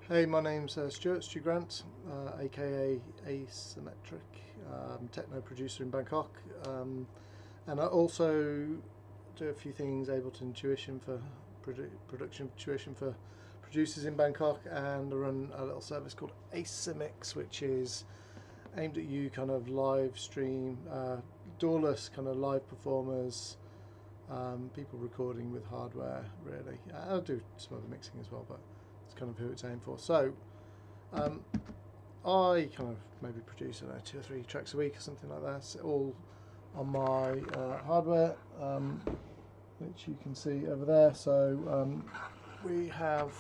Hey, my name's Stu Grant, aka Asymmetric, techno producer in Bangkok, and I also do a few things, Ableton tuition for production tuition for producers in Bangkok, and I run a little service called Asymix, which is aimed at you kind of live stream, doorless kind of live performers, people recording with hardware really. I'll do some other mixing as well, but it's kind of who it's aimed for. So I kind of maybe produce 2 or 3 tracks a week or something like that, all on my hardware, which you can see over there. So we have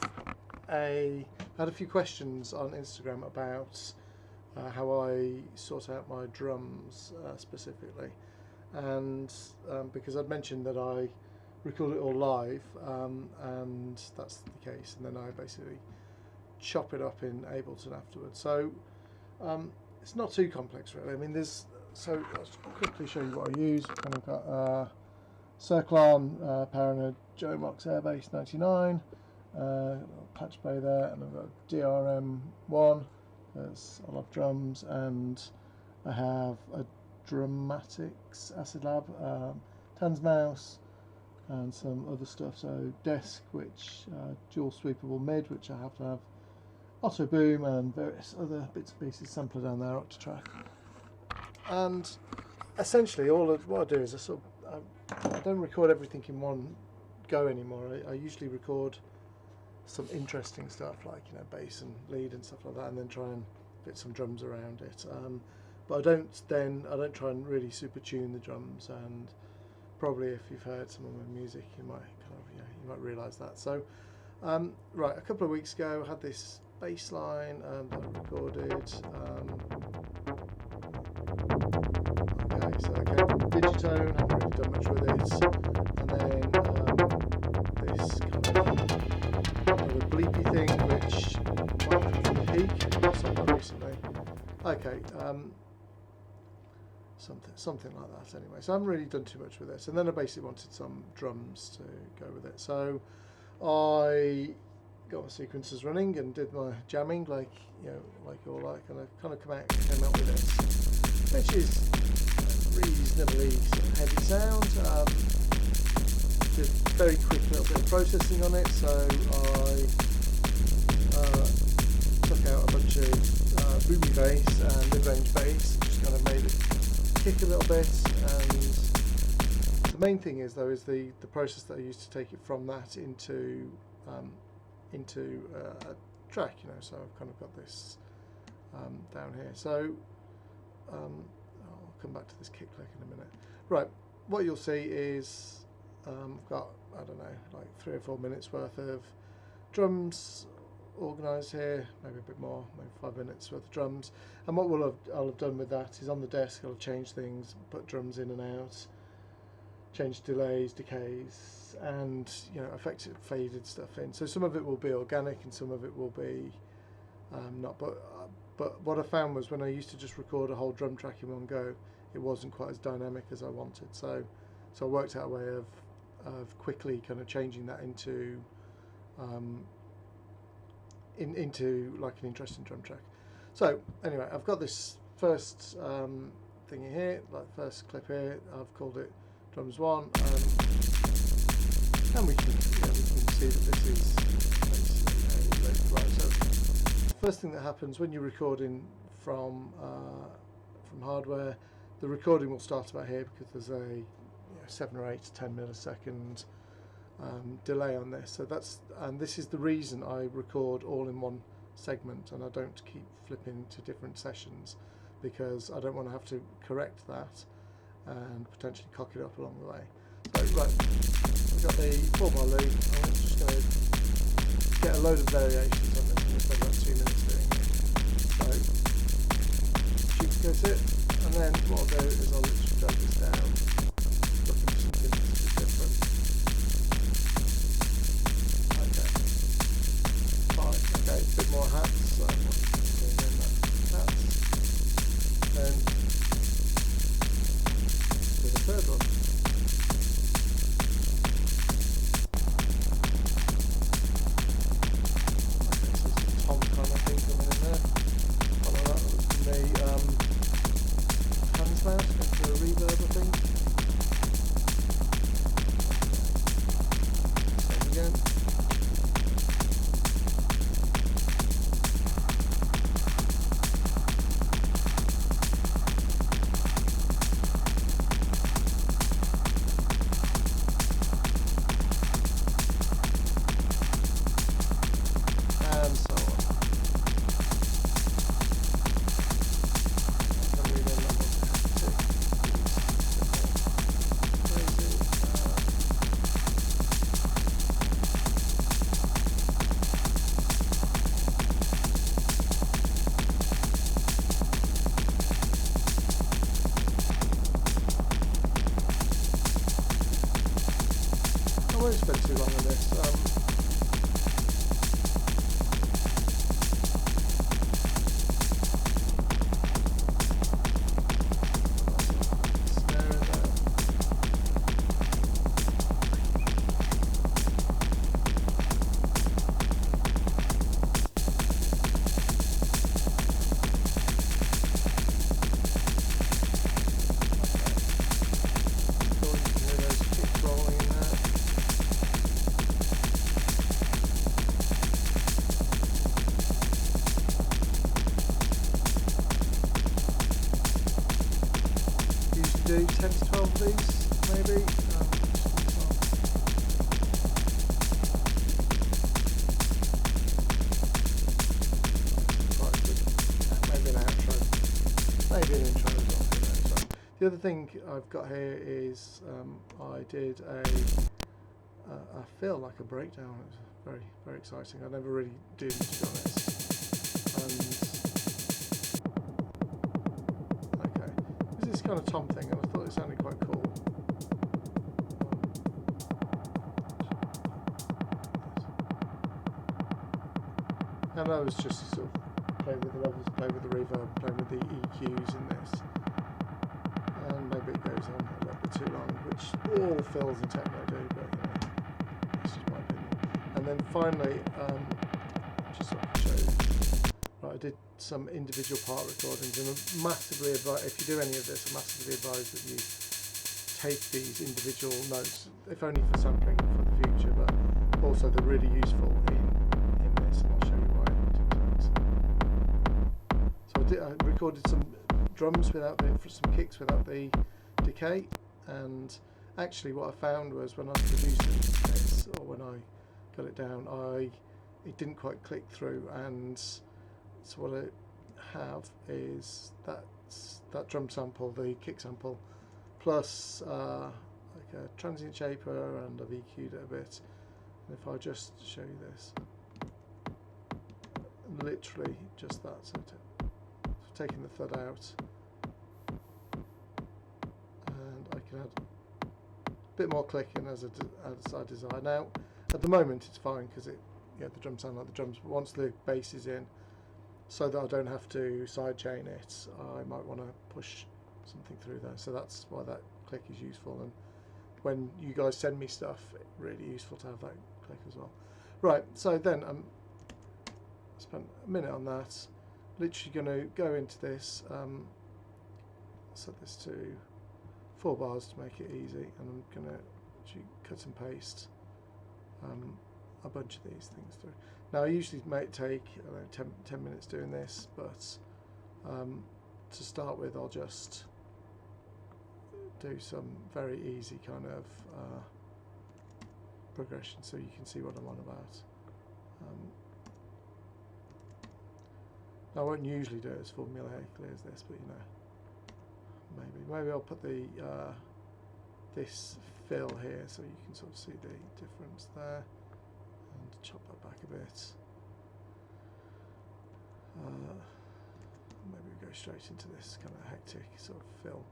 had a few questions on Instagram about how I sort out my drums specifically, and because I'd mentioned that I record it all live, and that's the case, and then I basically chop it up in Ableton afterwards. So it's not too complex really. I mean, so let's quickly show you what I use. I've kind of got Circle-On Paranoid Joe Mox Airbase 99, patch play there, and I've got DRM1 because I love drums, and I have a Dramatics Acid Lab, Tans mouse, and some other stuff. So desk, which dual sweepable mid, which I have to have auto boom, and various other bits and pieces, sampler down there, Octatrack. And essentially what I do is I don't record everything in one go anymore. I usually record some interesting stuff like, you know, bass and lead and stuff like that, and then try and fit some drums around it. But I don't try and really super tune the drums, and probably if you've heard some of my music, you might you might realise that. So right, a couple of weeks ago I had this bass line that I recorded. Okay, so I came from Digitone, haven't really done much with it, and then this kind of bleepy thing, which might come from the Peak, I saw that recently. Okay, something like that anyway. So I haven't really done too much with this, and then I basically wanted some drums to go with it. So I got my sequencers running and did my jamming like all like, and I kind of came out with this, which is a reasonably sort of heavy sound. Did very quick little bit of processing on it, so I took out a bunch of boomy bass and mid-range bass, just kind of made it kick a little bit. And the main thing is though is the process that I used to take it from that into a track, you know. So I've kind of got this down here. So I'll come back to this kick lick in a minute. Right, what you'll see is I've got, I don't know, like 3 or 4 minutes worth of drums organised here, maybe a bit more, maybe 5 minutes worth of drums. And what I'll have done with that is on the desk I'll change things, put drums in and out, change delays, decays, and, you know, effective faded stuff in. So some of it will be organic and some of it will be not. But what I found was when I used to just record a whole drum track in one go, it wasn't quite as dynamic as I wanted. So I worked out a way of quickly kind of changing that into like an interesting drum track. So anyway, I've got this first thingy here, like first clip here. I've called it drums 1, and we can see that this is basically a loop. Right. So first thing that happens when you're recording from hardware, the recording will start about here because there's a 7 or 8 to 10 millisecond delay on this. So this is the reason I record all in one segment and I don't keep flipping to different sessions, because I don't want to have to correct that and potentially cock it up along the way. So right, I've got the 4-bar loop. I'm just going to get a load of variations on this. I'm going to spend about 2 minutes doing it. So duplicate it, and then what I'll do is I'll literally drag this down, looking for something different. Okay, a bit more hats, so I'm doing that hats. Then do the third one. Okay, so this is Tom spend too long on this. Snare in there. Do 10 to 12 of these, maybe. Maybe an outro, maybe an intro as well. So the other thing I've got here is I did a feel like a breakdown. It was very, very exciting. I never really did, to be honest. And okay, this is kind of tom thing, and I thought it sounded quite cool. And I was just sort of playing with the levels, playing with the reverb, playing with the EQs in this. And maybe it goes on a little bit too long, which all fills in techno do, but you know, that's just my opinion. And then finally, just so I can show you, right, I did some individual part recordings, and I massively advise, if you do any of this, I massively advise that you take these individual notes, if only for sampling for the future, but also they're really useful in this, and I'll show you why in 2 minutes. So I recorded some drums without some kicks without the decay, and actually what I found was when I was producing this, or when I got it down, it didn't quite click through, and so what I have is that drum sample, the kick sample, plus like a transient shaper, and I've EQ'd it a bit. And if I just show you this, literally just that, so taking the thud out, and I can add a bit more clicking as I desire. Now at the moment it's fine because the drums sound like the drums, but once the bass is in, so that I don't have to sidechain it, I might want to push something through there. So that's why that click is useful, and when you guys send me stuff, it's really useful to have that click as well. Right, so then spent a minute on that. Literally going to go into this, set this to 4 bars to make it easy, and I'm going to cut and paste a bunch of these things through. Now I usually might take 10 minutes doing this, but to start with I'll just do some very easy kind of progression so you can see what I'm on about. I won't usually do it as formulaically as this, but you know, maybe I'll put the this fill here so you can sort of see the difference there, and chop that back a bit. Maybe we go straight into this kind of hectic sort of fill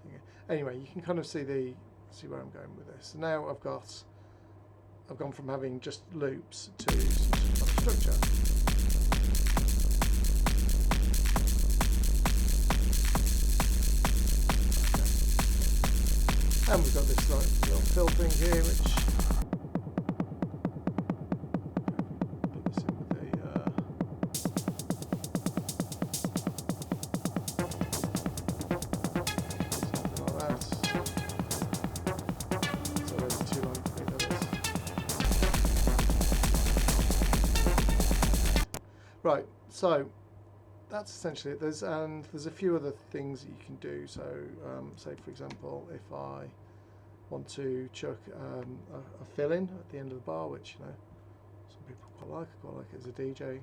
thing. Anyway, you can kind of see where I'm going with this. So now I've gone from having just loops to some kind of structure. And we've got this little fill thing here, which put this in with something like that. It's already too long for me, that is. Right, so that's essentially it. There's a few other things that you can do. So say for example, if I want to chuck a fill in at the end of the bar, which you know some people quite like it as a DJ,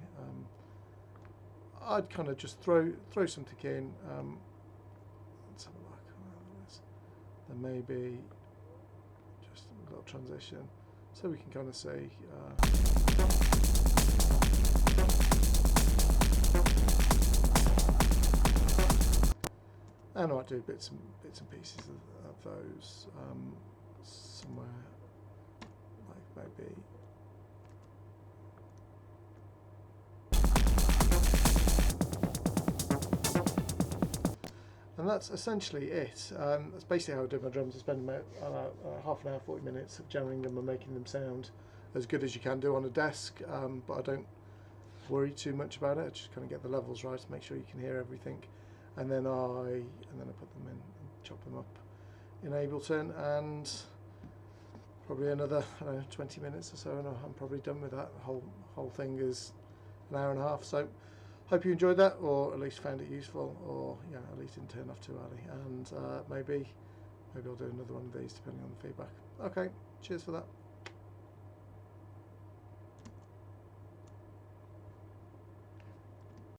I'd kind of just throw something in. Let's have a look. There may be just a little transition, so we can kind of see. And I might do bits and pieces of those somewhere like maybe. And that's essentially it. That's basically how I do my drums. I spend about half an hour, 40 minutes of jamming them and making them sound as good as you can do on a desk, but I don't worry too much about it. I just kind of get the levels right to make sure you can hear everything, and then I put them in and chop them up in Ableton, and probably another 20 minutes or so, and I'm probably done with that. The whole thing is an hour and a half. So hope you enjoyed that, or at least found it useful, or at least didn't turn off too early. And maybe I'll do another one of these depending on the feedback. Okay, cheers for that.